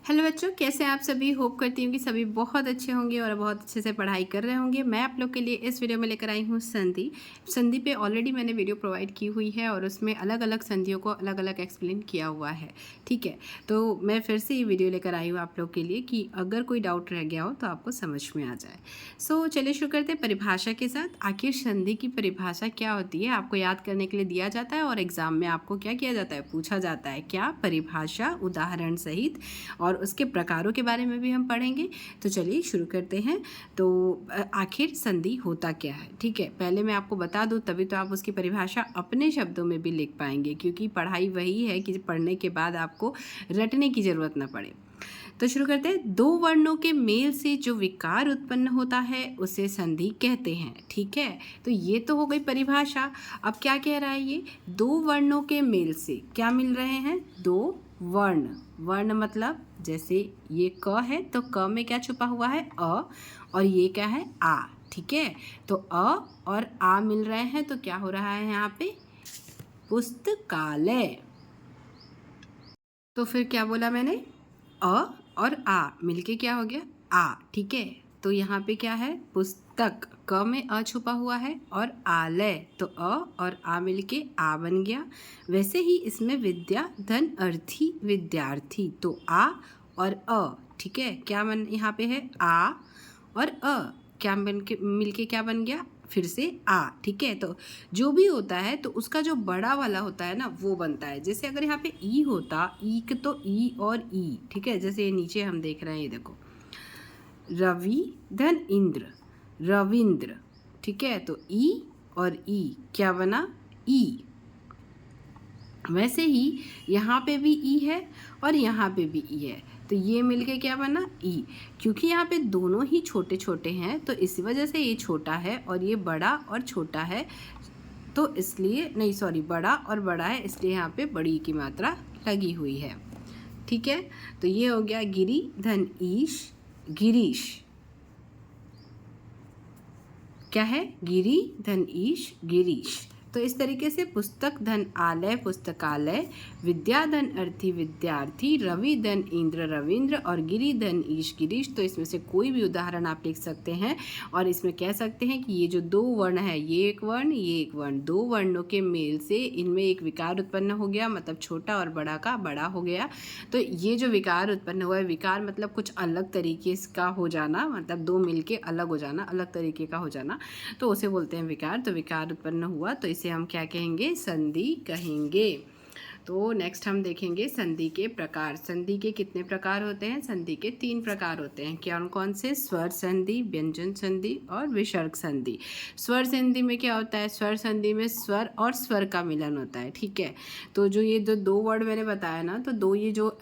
Hello बच्चों, कैसे हैं आप सभी। होप करती हूँ कि सभी बहुत अच्छे होंगे और बहुत अच्छे से पढ़ाई कर रहे होंगे। मैं आप लोग के लिए इस वीडियो में लेकर आई हूँ संधि पे ऑलरेडी मैंने वीडियो प्रोवाइड की हुई है और उसमें अलग अलग संधियों को अलग अलग एक्सप्लेन किया हुआ है। ठीक है, तो मैं फिर से ये वीडियो लेकर आई हूँ आप लोग के लिए कि अगर कोई डाउट रह गया हो तो आपको समझ में आ जाए। सो चलिए शुरू करते हैं परिभाषा के साथ। आखिर संधि की परिभाषा क्या होती है आपको याद करने के लिए दिया जाता है और एग्जाम में आपको क्या किया जाता है, पूछा जाता है क्या, परिभाषा उदाहरण सहित, और उसके प्रकारों के बारे में भी हम पढ़ेंगे। तो चलिए शुरू करते हैं। तो आखिर संधि होता क्या है। ठीक है, पहले मैं आपको बता दूं, तभी तो आप उसकी परिभाषा अपने शब्दों में भी लिख पाएंगे, क्योंकि पढ़ाई वही है कि पढ़ने के बाद आपको रटने की ज़रूरत ना पड़े। तो शुरू करते हैं। दो वर्णों के मेल से जो विकार उत्पन्न होता है उसे संधि कहते हैं। ठीक है, तो ये तो हो गई परिभाषा। अब क्या कह रहा है ये, दो वर्णों के मेल से क्या मिल रहे हैं, दो वर्ण। वर्ण मतलब जैसे ये क है तो क में क्या छुपा हुआ है, अ, और ये क्या है, आ। ठीक है, तो अ और आ मिल रहे हैं तो क्या हो रहा है यहाँ पे, पुस्तकालय। तो फिर क्या बोला मैंने, अ और आ मिलके क्या हो गया, आ। ठीक है, तो यहाँ पे क्या है, पुस्तक, क में अ छुपा हुआ है, और आलय, तो अ और आ मिलके आ बन गया। वैसे ही इसमें विद्या धन अर्थी विद्यार्थी, तो आ और अ। ठीक है, क्या बन यहाँ पे है, आ और अ, क्या बन के मिलके क्या बन गया, फिर से आ। ठीक है, तो जो भी होता है तो उसका जो बड़ा वाला होता है ना वो बनता है। जैसे अगर यहाँ पे ई होता, ई तो ई और ई। ठीक है, जैसे नीचे हम देख रहे हैं, ये देखो, रवि धन इंद्र, रविंद्र। ठीक है, तो ई और ई क्या बना, ई। वैसे ही यहाँ पे भी ई है और यहाँ पे भी ई है, तो ये मिलके क्या बना, ई। क्योंकि यहाँ पे दोनों ही छोटे छोटे हैं तो इसी वजह से ये छोटा है और ये बड़ा और छोटा है, तो इसलिए नहीं, सॉरी, बड़ा और बड़ा है इसलिए यहाँ पे बड़ी की मात्रा लगी हुई है। ठीक है, तो ये हो गया गिरी धन ईश, गिरीश। क्या है, गिरी धन ईश, गिरीश। तो इस तरीके से पुस्तक धन आलय, पुस्तकालय, विद्या धन अर्थी, विद्यार्थी, रवि धन इंद्र, रविंद्र, और गिरी धन ईश, गिरीश। तो इसमें से कोई भी उदाहरण आप लिख सकते हैं और इसमें कह सकते हैं कि ये जो दो वर्ण है, ये एक वर्ण, ये एक वर्ण, दो वर्णों के मेल से इनमें एक विकार उत्पन्न हो गया, मतलब छोटा और बड़ा का बड़ा हो गया। तो ये जो विकार उत्पन्न हुआ है, विकार मतलब कुछ अलग तरीके का हो जाना, मतलब दो मिलके अलग हो जाना, अलग तरीके का हो जाना, तो उसे बोलते हैं विकार। तो विकार उत्पन्न हुआ तो इसे हम क्या कहेंगे, संधि कहेंगे। तो नेक्स्ट हम देखेंगे संधि के प्रकार। संधि के कितने प्रकार होते हैं, संधि के 3 प्रकार होते हैं। कौन कौन से, स्वर संधि, व्यंजन संधि और विसर्ग संधि। स्वर संधि में क्या होता है, स्वर संधि में स्वर और स्वर का मिलन होता है। ठीक है, तो जो ये जो दो वर्ड मैंने बताया ना, तो दो ये जो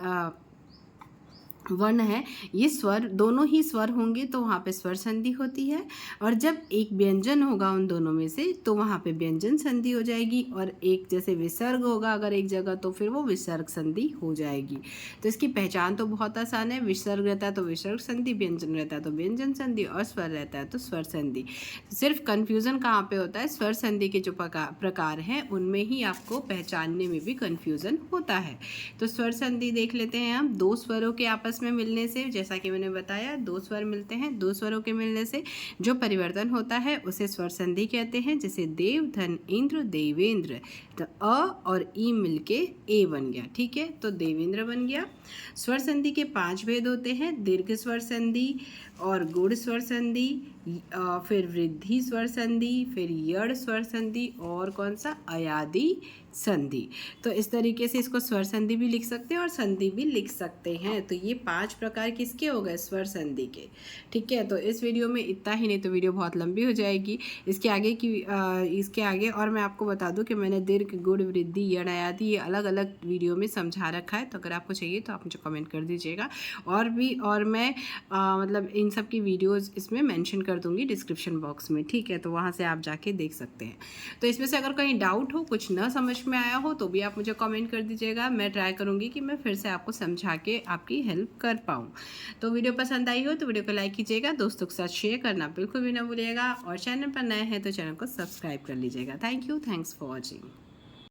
वर्ण है, ये स्वर, दोनों ही स्वर होंगे तो वहाँ पे स्वर संधि होती है, और जब एक व्यंजन होगा उन दोनों में से तो वहाँ पे व्यंजन संधि हो जाएगी, और एक जैसे विसर्ग होगा अगर एक जगह तो फिर वो विसर्ग संधि हो जाएगी। तो इसकी पहचान तो बहुत आसान है, विसर्ग रहता है तो विसर्ग संधि, व्यंजन रहता है तो व्यंजन संधि, और स्वर रहता है तो स्वर संधि। सिर्फ कन्फ्यूज़न कहाँ पे होता है, स्वर संधि के जो प्रकार हैं उनमें ही आपको पहचानने में भी कन्फ्यूज़न होता है। तो स्वर संधि देख लेते हैं हम। दो स्वरों के आपस में मिलने से, जैसा कि मैंने बताया, दो स्वर मिलते हैं, दो स्वरों के मिलने से जो परिवर्तन होता है उसे स्वर संधि कहते हैं। जैसे देव धन इंद्र, देवेंद्र, तो अ और ई मिलके ए बन गया। ठीक है, तो देवेंद्र बन गया। स्वर संधि के 5 भेद होते हैं, दीर्घ स्वर संधि और गुण स्वर संधि, फिर वृद्धि स्वर संधि, फिर यड़ स्वर संधि, और कौन सा, अयादि संधि। तो इस तरीके से इसको स्वर संधि भी लिख सकते हैं और संधि भी लिख सकते हैं। तो ये 5 प्रकार किसके हो गए, स्वर संधि के। ठीक है, तो इस वीडियो में इतना ही, नहीं तो वीडियो बहुत लंबी हो जाएगी। इसके आगे और मैं आपको बता दूं कि मैंने दीर्घ, गुण, वृद्धि, यड़, अयादि ये अलग अलग वीडियो में समझा रखा है, तो अगर आपको चाहिए तो आप मुझे कमेंट कर दीजिएगा। और मैं मतलब इन सब की वीडियोज़ इसमें मैंशन कर दूँगी डिस्क्रिप्शन बॉक्स में। ठीक है, तो वहाँ से आप जाके देख सकते हैं। तो इसमें से अगर कहीं डाउट हो, कुछ न समझ में आया हो, तो भी आप मुझे कमेंट कर दीजिएगा। मैं ट्राई करूँगी कि मैं फिर से आपको समझा के आपकी हेल्प कर पाऊँ। तो वीडियो पसंद आई हो तो वीडियो को लाइक कीजिएगा, दोस्तों के साथ शेयर करना बिल्कुल भी ना भूलिएगा, और चैनल पर नए हैं तो चैनल को सब्सक्राइब कर लीजिएगा। Thank you, thanks for watching.